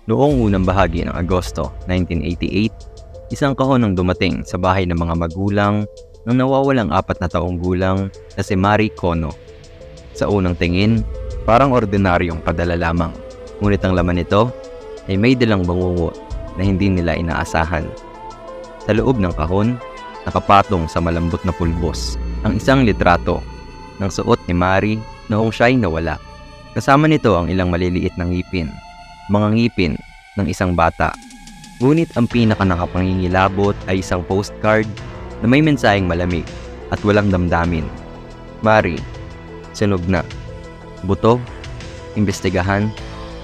Noong unang bahagi ng Agosto 1988, isang kahon ang dumating sa bahay ng mga magulang ng nawawalang 4 na taong gulang na si Mari Kono. Sa unang tingin, parang ordinaryong padala lamang. Ngunit ang laman nito ay may dalang bangungot na hindi nila inaasahan. Sa loob ng kahon, nakapatong sa malambot na pulbos ang isang litrato ng suot ni Mari noong siya'y nawala. Kasama nito ang ilang maliliit na ngipin, mga ngipin ng isang bata. Ngunit ang pinaka-nakapangingilabot ay isang postcard na may mensaheng malamig at walang damdamin. Mari, sunog na. Buto, imbestigahan,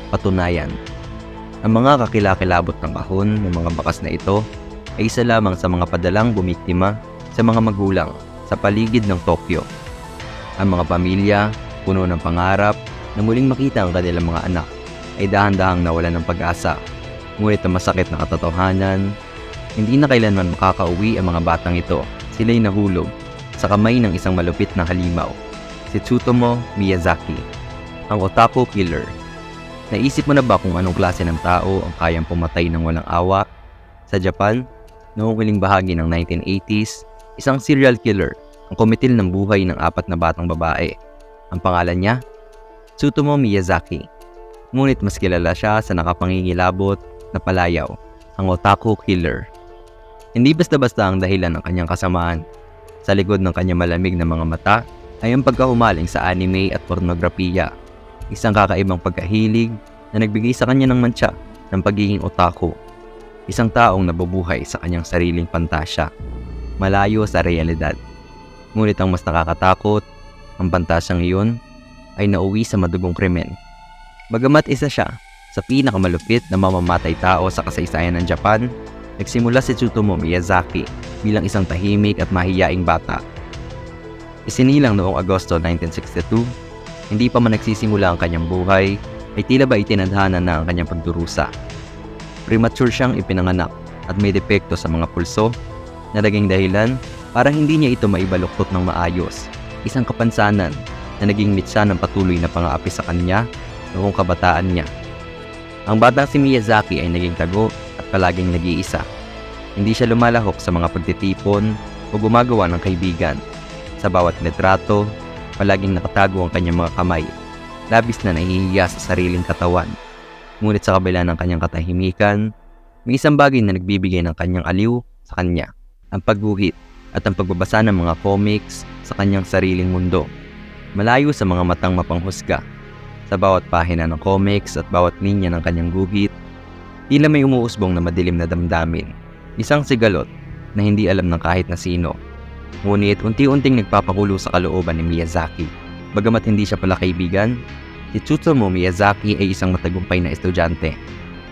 patunayan. Ang mga kakilakilabot ng kahon ng mga bakas na ito ay isa lamang sa mga padalang bumiktima sa mga magulang sa paligid ng Tokyo. Ang mga pamilya, puno ng pangarap na muling makita ang kanilang mga anak, ay dahan-dahang nawalan ng pag-asa. Ngunit ang masakit na katotohanan, hindi na kailanman makakauwi ang mga batang ito. Sila'y nahulog sa kamay ng isang malupit na halimaw, si Tsutomu Miyazaki, ang otaku killer. Naisip mo na ba kung anong klase ng tao ang kayang pumatay ng walang awa? Sa Japan, noong huling bahagi ng 1980s, isang serial killer ang kumitil ng buhay ng 4 na batang babae. Ang pangalan niya, Tsutomu Miyazaki. Ngunit mas kilala siya sa nakapangingilabot na palayaw, ang otaku killer. Hindi basta-basta ang dahilan ng kanyang kasamaan. Sa likod ng kanyang malamig na mga mata ay ang pagkahumaling sa anime at pornografiya. Isang kakaibang pagkahilig na nagbigay sa kanya ng mantsa ng pagiging otaku. Isang taong nabubuhay sa kanyang sariling pantasya, malayo sa realidad. Ngunit ang mas nakakatakot, ang pantasyang iyon ay nauwi sa madugong krimen. Bagamat isa siya sa pinakamalupit na mamamatay tao sa kasaysayan ng Japan, nagsimula si Tsutomu Miyazaki bilang isang tahimik at mahiyaing bata. Isinilang noong Agosto 1962, hindi pa man nagsisimula ang kanyang buhay, ay tila ba itinadhana na ang kanyang pagdurusa. Premature siyang ipinanganak at may depekto sa mga pulso na naging dahilan para hindi niya ito maibaluktot ng maayos. Isang kapansanan na naging mitsa ng patuloy na pang-aapi sa kanya noong kabataan niya. Ang batang si Miyazaki ay naging tago at palaging nag-iisa. Hindi siya lumalahok sa mga pagtitipon o gumagawa ng kaibigan. Sa bawat litrato, palaging nakatago ang kanyang mga kamay, labis na nahihiya sa sariling katawan. Ngunit sa kabila ng kanyang katahimikan, may isang bagay na nagbibigay ng kanyang aliw sa kanya, ang pagguhit at ang pagbabasa ng mga comics sa kanyang sariling mundo. Malayo sa mga matang mapanghusga, sa bawat pahina ng comics at bawat linya ng kanyang guhit, tila may umuusbong na madilim na damdamin, isang sigalot na hindi alam ng kahit na sino. Ngunit unti-unting nagpapakulo sa kalooban ni Miyazaki. Bagamat hindi siya pala kaibigan, si Tsutomu Miyazaki ay isang matagumpay na estudyante.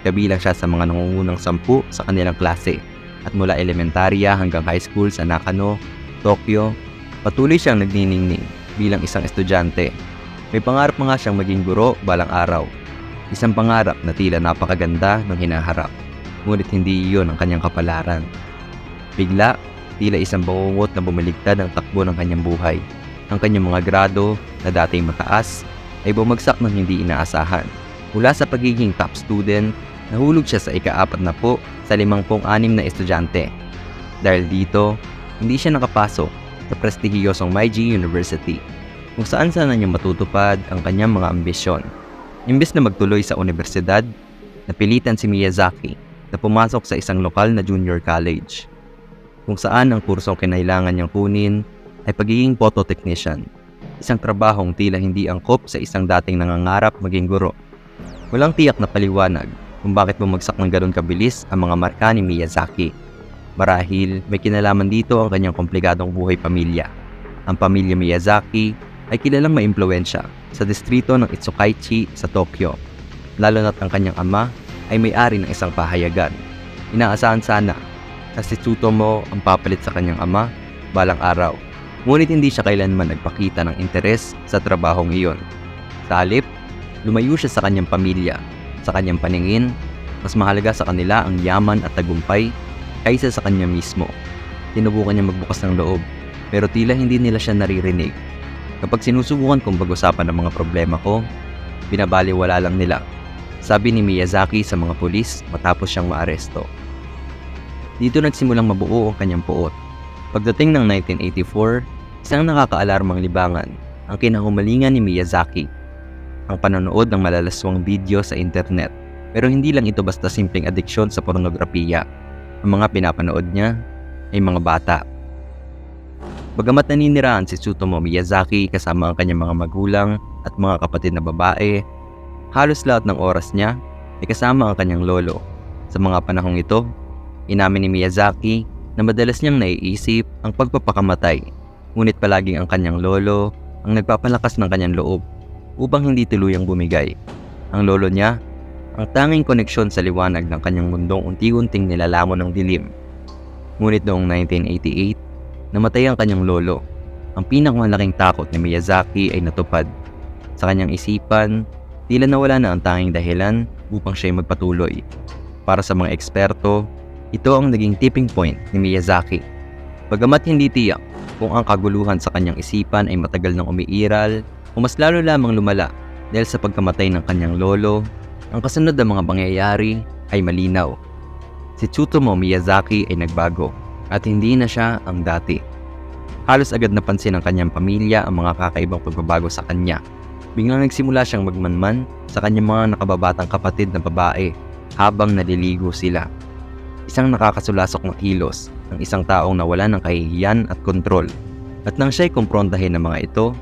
Kabilang siya sa mga nangungunang 10 sa kanilang klase, at mula elementarya hanggang high school sa Nakano, Tokyo, patuloy siyang nagniningning bilang isang estudyante. May pangarap nga siyang maging guro balang araw. Isang pangarap na tila napakaganda ng hinaharap. Ngunit hindi iyon ang kanyang kapalaran. Bigla, tila isang bangungot na bumiligtad ang takbo ng kanyang buhay. Ang kanyang mga grado na dating mataas ay bumagsak ng hindi inaasahan. Mula sa pagiging top student, nahulog siya sa ika-40 sa 56 na estudyante. Dahil dito, hindi siya nakapasok sa prestihiyosong Meiji University, kung saan sana niya matutupad ang kanyang mga ambisyon. Imbes na magtuloy sa universidad, napilitan si Miyazaki na pumasok sa isang lokal na junior college, kung saan ang kursong kinailangan niyang kunin ay pagiging photo technician, isang trabahong tila hindi angkop sa isang dating nangangarap maging guro. Walang tiyak na paliwanag kung bakit bumagsak ng ganoon kabilis ang mga marka ni Miyazaki. Marahil may kinalaman dito ang kanyang komplikadong buhay pamilya. Ang pamilya Miyazaki ay kilalang maimpluwensya sa distrito ng Itsukaichi sa Tokyo, lalo na't ang kanyang ama ay may-ari ng isang pahayagan. Inaasahan sana na si Tsutomu ang papalit sa kanyang ama balang araw. Ngunit hindi siya kailanman nagpakita ng interes sa trabahong iyon. Sa halip, lumayo siya sa kanyang pamilya. Sa kanyang paningin, mas mahalaga sa kanila ang yaman at tagumpay kaysa sa kanya mismo. Sinubukan niya magbukas ng loob, pero tila hindi nila siya naririnig. Kapag sinusubukan kong pag-usapan ang mga problema ko, binabaliwala lang nila. sabi ni Miyazaki sa mga pulis matapos siyang maaresto. Dito nagsimulang mabuo ang kanyang puot. Pagdating ng 1984, isang nakakaalarmang libangan ang kinahumalingan ni Miyazaki. Ang panonood ng malalaswang video sa internet. Pero hindi lang ito basta simpleng adiksyon sa pornografiya. Ang mga pinapanood niya ay mga bata. Bagamat naninirahan si Tsutomu Miyazaki kasama ang kanyang mga magulang at mga kapatid na babae, halos lahat ng oras niya ay kasama ang kanyang lolo. Sa mga panahong ito, inamin ni Miyazaki na madalas niyang naiisip ang pagpapakamatay, ngunit palaging ang kanyang lolo ang nagpapalakas ng kanyang loob upang hindi tuluyang bumigay. Ang lolo niya, ang tanging koneksyon sa liwanag ng kanyang mundong unti-unting nilalamon ng dilim. Ngunit noong 1988, namatay ang kanyang lolo. Ang pinakamalaking takot ni Miyazaki ay natupad. Sa kanyang isipan, tila nawala na ang tanging dahilan upang siya'y magpatuloy. Para sa mga eksperto, ito ang naging tipping point ni Miyazaki. Bagamat hindi tiyak kung ang kaguluhan sa kanyang isipan ay matagal nang umiiral o mas lalo lamang lumala dahil sa pagkamatay ng kanyang lolo, ang kasunod na mga pangyayari ay malinaw. Si Tsutomu Miyazaki ay nagbago at hindi na siya ang dati. Halos agad napansin ng kanyang pamilya ang mga kakaibang pagbabago sa kanya. Biglang nagsimula siyang magmanman sa kanyang mga nakababatang kapatid na babae habang naliligo sila. Isang nakakasulasok na kilos ng isang taong nawala ng kahihiyan at kontrol. At nang siya'y kumprontahin ng mga ito,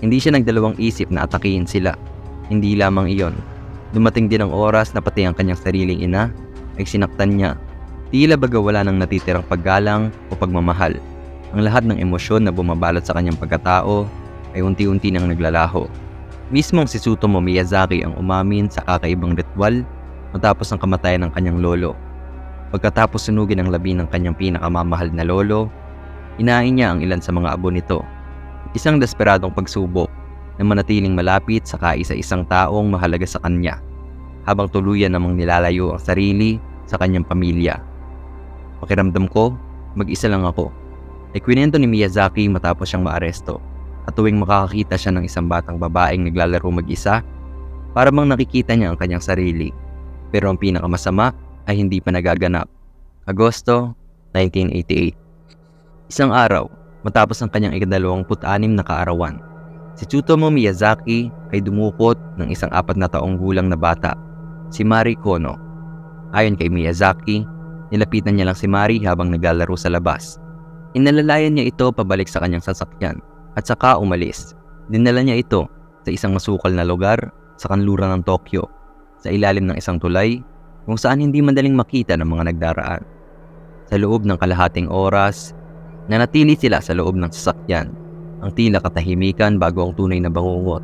hindi siya nagdalawang isip na atakihin sila. Hindi lamang iyon. Dumating din ang oras na pati ang kanyang sariling ina ay sinaktan niya. Tila baga wala nang natitirang paggalang o pagmamahal. Ang lahat ng emosyon na bumabalot sa kanyang pagkatao ay unti-unti nang naglalaho. Mismong si Tsutomu Miyazaki ang umamin sa kakaibang ritual matapos ang kamatayan ng kanyang lolo. Pagkatapos sunugin ang labi ng kanyang pinakamamahal na lolo, inain niya ang ilan sa mga abo nito. Isang desperadong pagsubok na manatiling malapit sa kaisa-isang taong mahalaga sa kanya, habang tuluyan namang nilalayo ang sarili sa kanyang pamilya. Pakiramdam ko, mag-isa lang ako. Ikwinento ni Miyazaki matapos siyang maaresto, at tuwing makakakita siya ng isang batang babaeng naglalaro mag-isa, para bang nakikita niya ang kanyang sarili. Pero ang pinakamasama ay hindi pa nagaganap. Agosto 1988. Isang araw, matapos ang kanyang 26 na kaarawan, si Tsutomu Miyazaki ay dumukot ng isang 4 na taong gulang na bata, si Mari Kono. Ayon kay Miyazaki, nilapitan niya lang si Mari habang naglalaro sa labas. Inalalayan niya ito pabalik sa kanyang sasakyan at saka umalis. Dinala niya ito sa isang masukal na lugar sa kanluran ng Tokyo, sa ilalim ng isang tulay kung saan hindi madaling makita ng mga nagdaraan. Sa loob ng kalahating oras, nanatili sila sa loob ng sasakyan, ang tila katahimikan bago ang tunay na bangungot.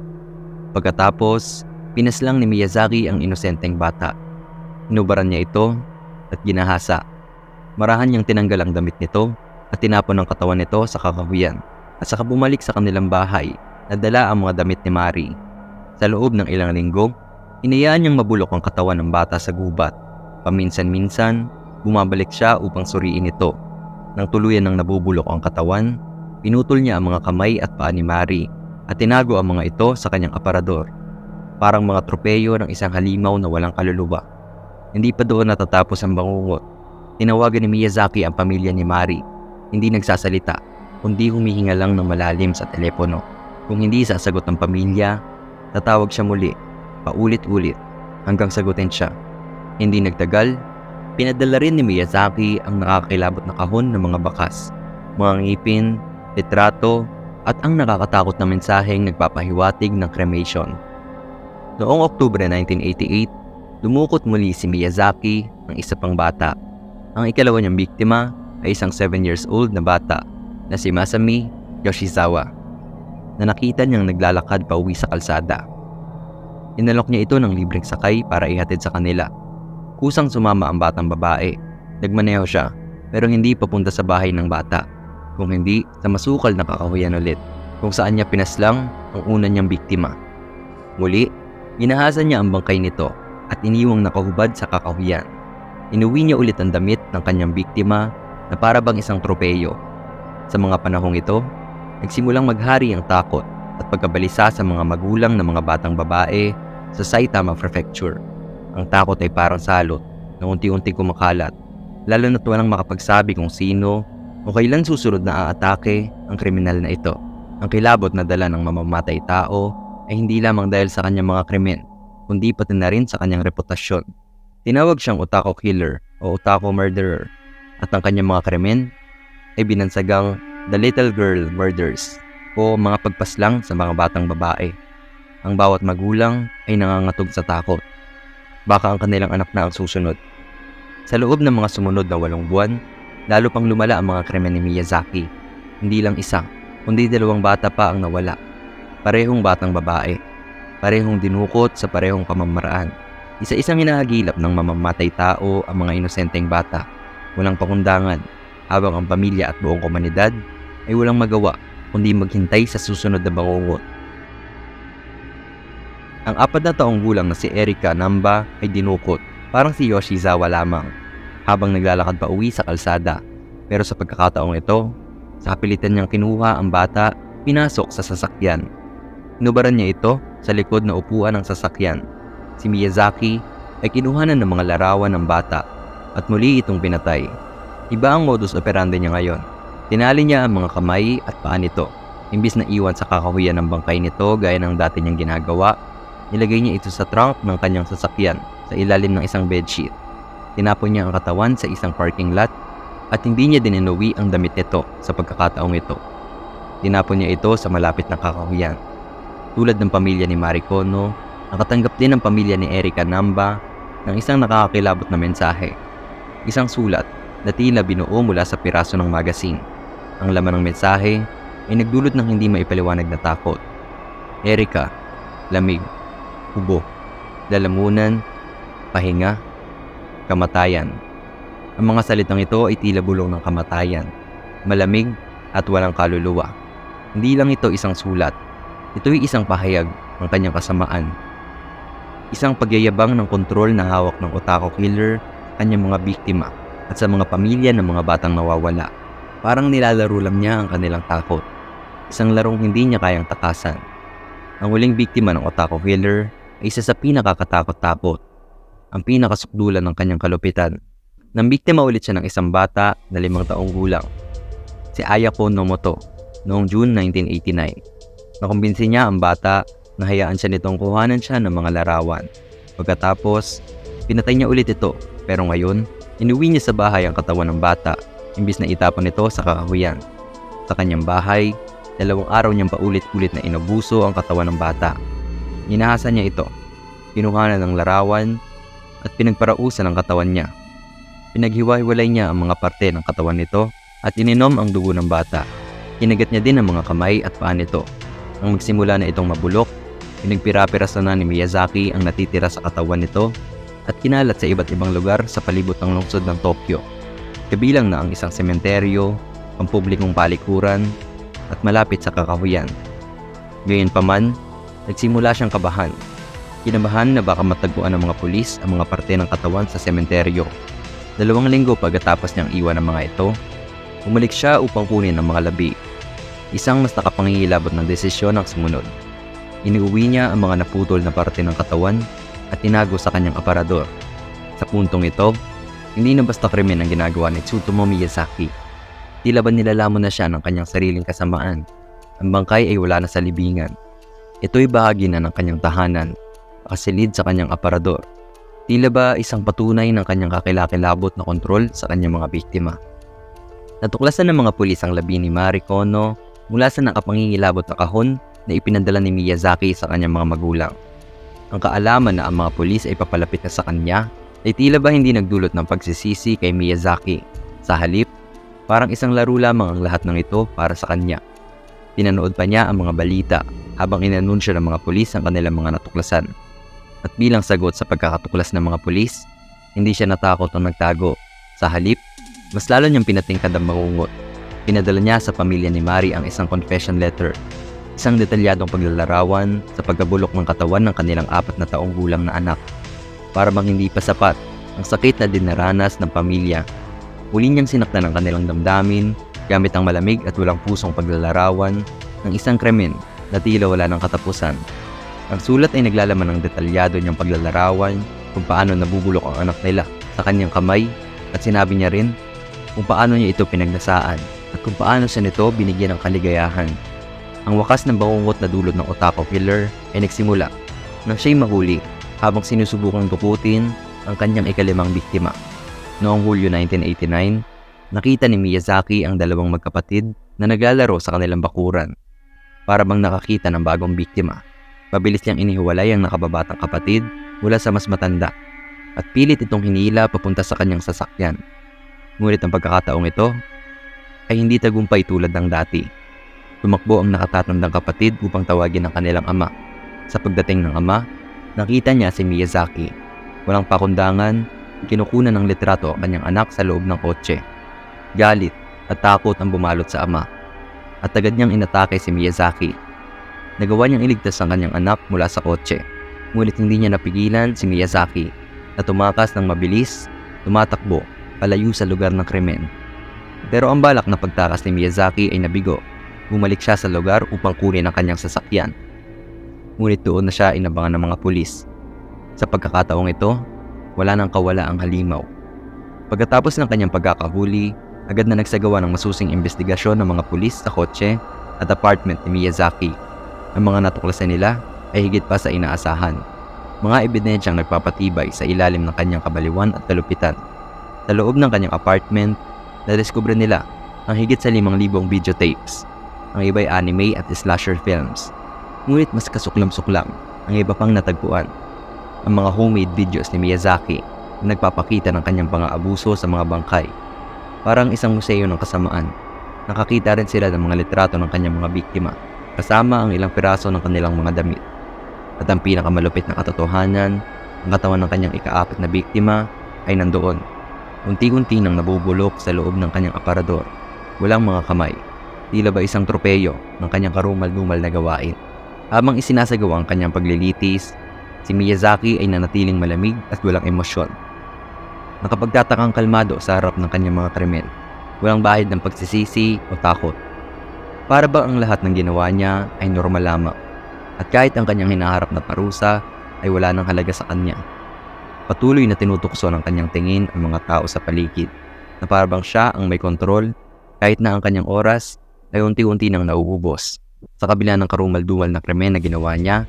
Pagkatapos, pinaslang ni Miyazaki ang inosenteng bata. Inubaran niya ito at ginahasa. Marahan niyang tinanggal ang damit nito at tinapon ang katawan nito sa kakahuyan, at saka bumalik sa kanilang bahay na dala ang mga damit ni Mari. Sa loob ng ilang linggo, inayaan niyang mabulok ang katawan ng bata sa gubat. Paminsan-minsan, bumabalik siya upang suriin ito. Nang tuluyan ng nabubulok ang katawan, pinutol niya ang mga kamay at paa ni Mari at tinago ang mga ito sa kanyang aparador, parang mga tropeyo ng isang halimaw na walang kaluluwa. Hindi pa doon natatapos ang bangungot. Tinawagan ni Miyazaki ang pamilya ni Mari. Hindi nagsasalita, kundi humihinga lang ng malalim sa telepono. Kung hindi sasagot ng pamilya, tatawag siya muli, paulit-ulit, hanggang sagutin siya. Hindi nagtagal, pinadala rin ni Miyazaki ang nakakakilabot na kahon ng mga bakas, mga ngipin, litrato, at ang nakakatakot na mensaheng nagpapahiwatig ng cremation. Noong Oktubre 1988, dumukot muli si Miyazaki ng isa pang bata. Ang ikalawa niyang biktima ay isang 7 years old na bata na si Masami Yoshizawa, na nakita niyang naglalakad pauwi sa kalsada. Inalok niya ito ng libreng sakay para ihatid sa kanila. Kusang sumama ang batang babae. Nagmaneho siya, pero hindi papunta sa bahay ng bata, kung hindi sa masukal na kakahuyan ulit, kung saan niya pinaslang ang una niyang biktima. Muli, ginahasan niya ang bangkay nito at iniwang nakahubad sa kakahuyan. Inuwi niya ulit ang damit ng kanyang biktima na para bang isang tropeyo. Sa mga panahong ito, nagsimulang maghari ang takot at pagkabalisa sa mga magulang ng mga batang babae sa Saitama Prefecture. Ang takot ay parang salot na unti-unti kumakalat, lalo na't walang makapagsabi kung sino o kailan susunod na aatake ang kriminal na ito. Ang kilabot na dala ng mamamatay tao ay hindi lamang dahil sa kanyang mga krimen, kundi pati na rin sa kanyang reputasyon. Tinawag siyang Utako Killer o Utako Murderer, at ang kanyang mga krimen ay binansagang The Little Girl Murders o mga pagpaslang sa mga batang babae. Ang bawat magulang ay nangangatog sa takot. Baka ang kanilang anak na ang susunod. Sa loob ng mga sumunod na 8 buwan, lalo pang lumala ang mga krimen ni Miyazaki. Hindi lang isa, kundi 2 bata pa ang nawala. Parehong batang babae. Parehong dinukot sa parehong pamamaraan. Isa-isang hinahagilap ng mamamatay tao ang mga inosenteng bata. Walang pakundangan, habang ang pamilya at buong komunidad ay walang magawa kundi maghintay sa susunod na bangungot. Ang 4 na taong gulang na si Erika Namba ay dinukot, parang si Yoshizawa lamang, habang naglalakad pa uwi sa kalsada. Pero sa pagkakataong ito, sa kapilitan niyang kinuha ang bata, pinasok sa sasakyan. Inubaran niya ito sa likod na upuan ng sasakyan. Si Miyazaki ay kinuhanan ng mga larawan ng bata at muli itong pinatay. Iba ang modus operandi niya ngayon. Tinali niya ang mga kamay at paa nito. Imbis na iwan sa kakahuyan ng bangkay nito gaya ng dati niyang ginagawa, nilagay niya ito sa trunk ng kanyang sasakyan sa ilalim ng isang bedsheet. Tinapon niya ang katawan sa isang parking lot at hindi niya din inuwi ang damit nito sa pagkakataong ito. Tinapon niya ito sa malapit na kakahuyan. Tulad ng pamilya ni Mari Kono, nakatanggap din ang pamilya ni Erika Namba ng isang nakakakilabot na mensahe. Isang sulat na tila binuo mula sa piraso ng magazine. Ang laman ng mensahe ay nagdulot ng hindi maipaliwanag na takot. Erika, lamig, ubo, lalamunan, pahinga, kamatayan. Ang mga salitang ito ay tila bulong ng kamatayan, malamig at walang kaluluwa. Hindi lang ito isang sulat. Ito'y isang pahayag ng kanyang kasamaan. Isang pagyayabang ng kontrol na hawak ng Utako Killer sa kanyang mga biktima at sa mga pamilya ng mga batang nawawala. Parang nilalaro lang niya ang kanilang takot. Isang larong hindi niya kayang takasan. Ang huling biktima ng Utako Killer ay isa sa pinakakatakot-takot, ang pinakasukdulan ng kanyang kalupitan. Nang biktima ulit siya ng isang bata na 5 taong gulang, si Ayako Nomoto, noong June 1989. Nakumbinsi niya ang bata na hayaan siya nitong kuhanan siya ng mga larawan. Pagkatapos, pinatay niya ulit ito, pero ngayon, inuwi niya sa bahay ang katawan ng bata, imbis na itapon ito sa kakahuyan. Sa kanyang bahay, 2 araw niyang paulit-ulit na inabuso ang katawan ng bata. Inahasan niya ito, kinuhanan ng larawan, at pinagparausan ang katawan niya. Pinaghiwa-hiwalay niya ang mga parte ng katawan nito at ininom ang dugo ng bata. Kinagat niya din ang mga kamay at paa nito. Nang magsimula na itong mabulok, pinagpira-piraso na ni Miyazaki ang natitira sa katawan nito at kinalat sa iba't ibang lugar sa palibot ng lungsod ng Tokyo. Kabilang na ang isang sementeryo, pampublikong palikuran, at malapit sa kakahuyan. Gayunpaman, nagsimula siyang kabahan. Kinabahan na baka matagpuan ng mga pulis ang mga parte ng katawan sa sementeryo. 2 linggo pagkatapos niyang iwan ang mga ito, bumalik siya upang kunin ang mga labi. Isang mas nakapangingilabot ng desisyon ang sumunod. Iniuwi niya ang mga naputol na parte ng katawan at tinago sa kanyang aparador. Sa puntong ito, hindi na basta krimen ang ginagawa ni Tsutomu Miyazaki. Tila ba nilalamon na siya ng kanyang sariling kasamaan. Ang bangkay ay wala na sa libingan. Ito'y bahagi na ng kanyang tahanan, nakasilid sa kanyang aparador. Tila ba isang patunay ng kanyang kakilakilabot na kontrol sa kanyang mga biktima. Natuklasan ng mga pulis ang labi ni Mari Kono mula sa nakapangingilabot na kahon na ipinadala ni Miyazaki sa kanyang mga magulang. Ang kaalaman na ang mga pulis ay papalapit na sa kanya ay tila ba hindi nagdulot ng pagsisisi kay Miyazaki. Sa halip, parang isang laro lamang ang lahat ng ito para sa kanya. Pinanood pa niya ang mga balita habang inanunsyo ng mga pulis ang kanilang mga natuklasan. At bilang sagot sa pagkakatuklas ng mga pulis, hindi siya natakot o nagtago. Sa halip, mas lalo niyang pinatingkad ang mangungot. Pinadala niya sa pamilya ni Mari ang isang confession letter, isang detalyadong paglalarawan sa pagkabulok ng katawan ng kanilang 4 na taong gulang na anak. Para bang hindi pa sapat ang sakit na dinaranas ng pamilya, muli niyang sinaktan ang kanilang damdamin gamit ang malamig at walang pusong paglalarawan ng isang krimen na tila wala ng katapusan. Ang sulat ay naglalaman ng detalyado niyang paglalarawan kung paano nabubulok ang anak nila sa kanyang kamay at sinabi niya rin kung paano niya ito pinagdasaan at kung paano siya nito binigyan ng kaligayahan. Ang wakas ng bangungot na dulot ng Otako Killer ay nagsimula nang siya'y mahuli habang sinusubukang dukutin ang kanyang ikalimang biktima. Noong Hulyo 1989, nakita ni Miyazaki ang dalawang magkapatid na naglalaro sa kanilang bakuran. Para bang nakakita ng bagong biktima, mabilis niyang inihiwalay ang nakababatang kapatid mula sa mas matanda at pilit itong hinila papunta sa kanyang sasakyan. Ngunit ang pagkakataong ito ay hindi tagumpay tulad ng dati. Tumakbo ang nakatatandang kapatid upang tawagin ang kanilang ama. Sa pagdating ng ama, nakita niya si Miyazaki. Walang pakundangan, kinukunan ng litrato ang kanyang anak sa loob ng kotse. Galit at takot ang bumalot sa ama at agad niyang inatake si Miyazaki. Nagawa niyang iligtas ang kanyang anak mula sa kotse. Ngunit hindi niya napigilan si Miyazaki na tumakas ng mabilis, tumatakbo palayo sa lugar ng krimen. Pero ang balak na pagtakas ni Miyazaki ay nabigo. Bumalik siya sa lugar upang kunin ang kanyang sasakyan. Ngunit doon na siya inabangan ng mga pulis. Sa pagkakataong ito, wala nang kawala ang halimaw. Pagkatapos ng kanyang pagkakahuli, agad na nagsagawa ng masusing investigasyon ng mga pulis sa kotse at apartment ni Miyazaki. Ang mga natuklasan nila ay higit pa sa inaasahan. Mga ebidensyang nagpapatibay sa ilalim ng kanyang kabaliwan at kalupitan. Sa loob ng kanyang apartment, nadiskubre nila ang higit sa 5,000 videotapes. Ang iba'y anime at slasher films. Ngunit mas kasuklam-suklam ang iba pang natagpuan. Ang mga homemade videos ni Miyazaki na nagpapakita ng kanyang pang-aabuso sa mga bangkay. Parang isang museo ng kasamaan. Nakakita rin sila ng mga litrato ng kanyang mga biktima, kasama ang ilang piraso ng kanilang mga damit. At ang pinakamalupit na katotohanan, ang katawan ng kanyang ika-4 na biktima ay nandoon. Unti-unti nang nabubulok sa loob ng kanyang aparador. Walang mga kamay. Tila ba isang tropeyo ng kanyang karumal-dumal na gawain. Habang isinasagawa ang kanyang paglilitis, si Miyazaki ay nanatiling malamig at walang emosyon. Nakapagtatakang kalmado sa harap ng kanyang mga krimen. Walang bahid ng pagsisisi o takot. Para ba ang lahat ng ginawa niya ay normal lamang. At kahit ang kanyang hinaharap na parusa ay wala nang halaga sa kanya. Patuloy na tinutukso ng kanyang tingin ang mga tao sa paligid. Na para bang siya ang may kontrol kahit na ang kanyang oras ay unti-unti nang nauubos. Sa kabila ng karumal-dumal na krimen na ginawa niya,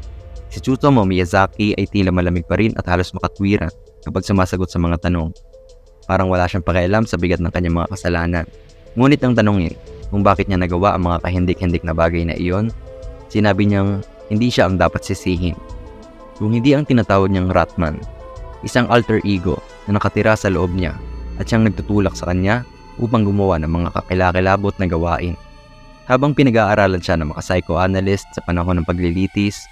si Tsutomu Miyazaki ay tila malamig pa rin at halos makatwiran kapag sumasagot sa mga tanong. Parang wala siyang pakialam sa bigat ng kanyang mga kasalanan. Ngunit ang tanongin kung bakit niya nagawa ang mga kahindik-hindik na bagay na iyon, sinabi niyang hindi siya ang dapat sisihin. Kung hindi ang tinatawag niyang Ratman, isang alter ego na nakatira sa loob niya at siyang nagtutulak sa kanya upang gumawa ng mga kakilakilabot na gawain. Habang pinag-aaralan siya ng mga psychoanalyst sa panahon ng paglilitis,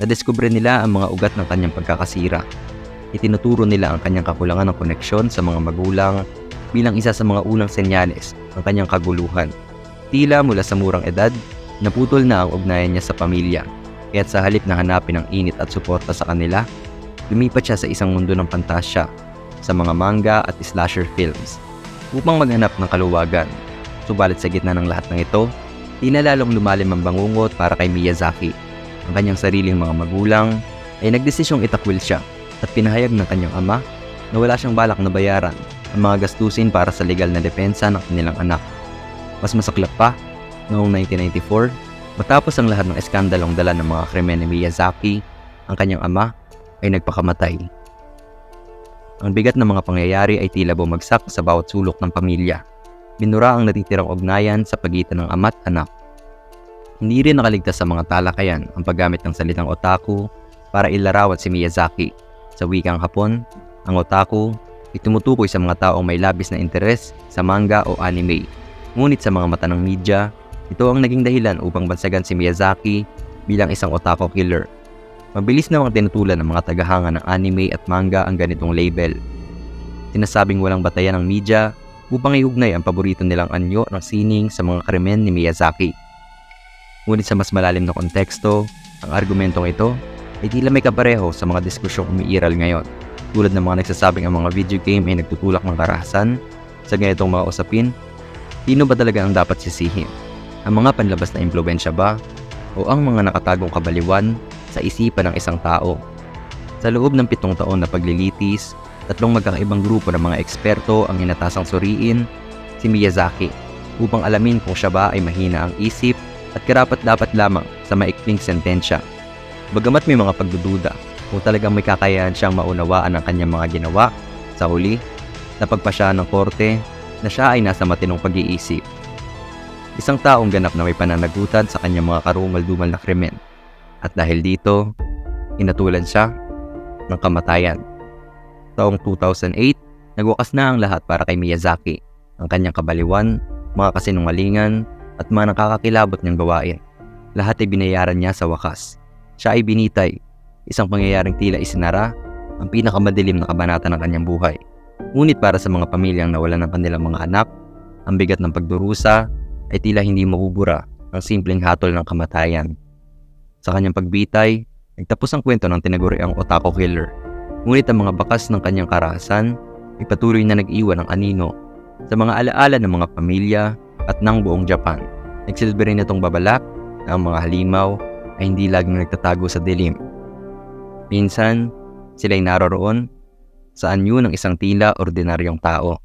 nadiskubre nila ang mga ugat ng kanyang pagkakasira. Itinuturo nila ang kanyang kakulangan ng koneksyon sa mga magulang bilang isa sa mga unang senyales ng kanyang kaguluhan. Tila mula sa murang edad, naputol na ang ugnayan niya sa pamilya, kaya't sa halip na hanapin ang init at suporta sa kanila, lumipat siya sa isang mundo ng pantasya, sa mga manga at slasher films, upang maghanap ng kaluwagan. Subalit sa gitna ng lahat ng ito, lalong lumalim ang bangungot para kay Miyazaki. Ang kanyang sariling mga magulang ay nagdesisyong itakwil siya at pinahayag ng kanyang ama na wala siyang balak na bayaran ang mga gastusin para sa legal na depensa ng kanilang anak. Mas masaklap pa, noong 1994, matapos ang lahat ng eskandalong dala ng mga krimen ni Miyazaki, ang kanyang ama ay nagpakamatay. Ang bigat ng mga pangyayari ay tila bumagsak sa bawat sulok ng pamilya. Binura ang natitirang ugnayan sa pagitan ng ama at anak. Hindi rin nakaligtas sa mga talakayan ang paggamit ng salitang otaku para ilarawan si Miyazaki. Sa wikang Hapon, ang otaku ay tumutukoy sa mga taong may labis na interes sa manga o anime. Ngunit sa mga mata ng media, ito ang naging dahilan upang bansagan si Miyazaki bilang isang otaku killer. Mabilis namang tinutulan ng mga tagahanga ng anime at manga ang ganitong label. Sinasabing walang batayan ng media upang iugnay ang paborito nilang anyo ng sining sa mga krimen ni Miyazaki. Ngunit sa mas malalim na konteksto, ang argumentong ito ay tila may kapareho sa mga diskusyong umiiral ngayon. Tulad ng mga nagsasabing ang mga video game ay nagtutulak ng karahasan, sa ganitong mga usapin, sino ba talaga ang dapat sisihin? Ang mga panlabas na impluwensya ba? O ang mga nakatagong kabaliwan sa isipan ng isang tao? Sa loob ng 7 taon na paglilitis, 3 magkakaibang grupo ng mga eksperto ang hinatasang suriin si Miyazaki upang alamin kung siya ba ay mahina ang isip at karapat-dapat lamang sa maikling sentensya. Bagamat may mga pagdududa kung talagang may kakayahan siyang maunawaan ang kanyang mga ginawa, sa huli, napagpasya ng korte na siya ay nasa matinong pag-iisip. Isang taong ganap na may pananagutan sa kanyang mga karumal-dumal na krimen. At dahil dito, inatulan siya ng kamatayan. Taong 2008, nagwakas na ang lahat para kay Miyazaki, ang kanyang kabaliwan, mga kasinungalingan, at mga nakakakilabot niyang gawain. Lahat ay binayaran niya sa wakas. Siya ay binitay, isang pangyayaring tila isinara, ang pinakamadilim na kabanata ng kanyang buhay. Ngunit para sa mga pamilyang nawalan ng kanilang mga anak, ang bigat ng pagdurusa ay tila hindi mabubura ang simpleng hatol ng kamatayan. Sa kanyang pagbitay, nagtapos ang kwento ng tinaguriang Otako Killer. Ngunit ang mga bakas ng kanyang karahasan ay patuloy na nag-iwan ng anino sa mga alaala ng mga pamilya at ng buong Japan. Nagsilbi rin itong babala na ang mga halimaw ay hindi laging nagtatago sa dilim. Minsan, sila'y naroroon sa anyo ng isang tila ordinaryong tao.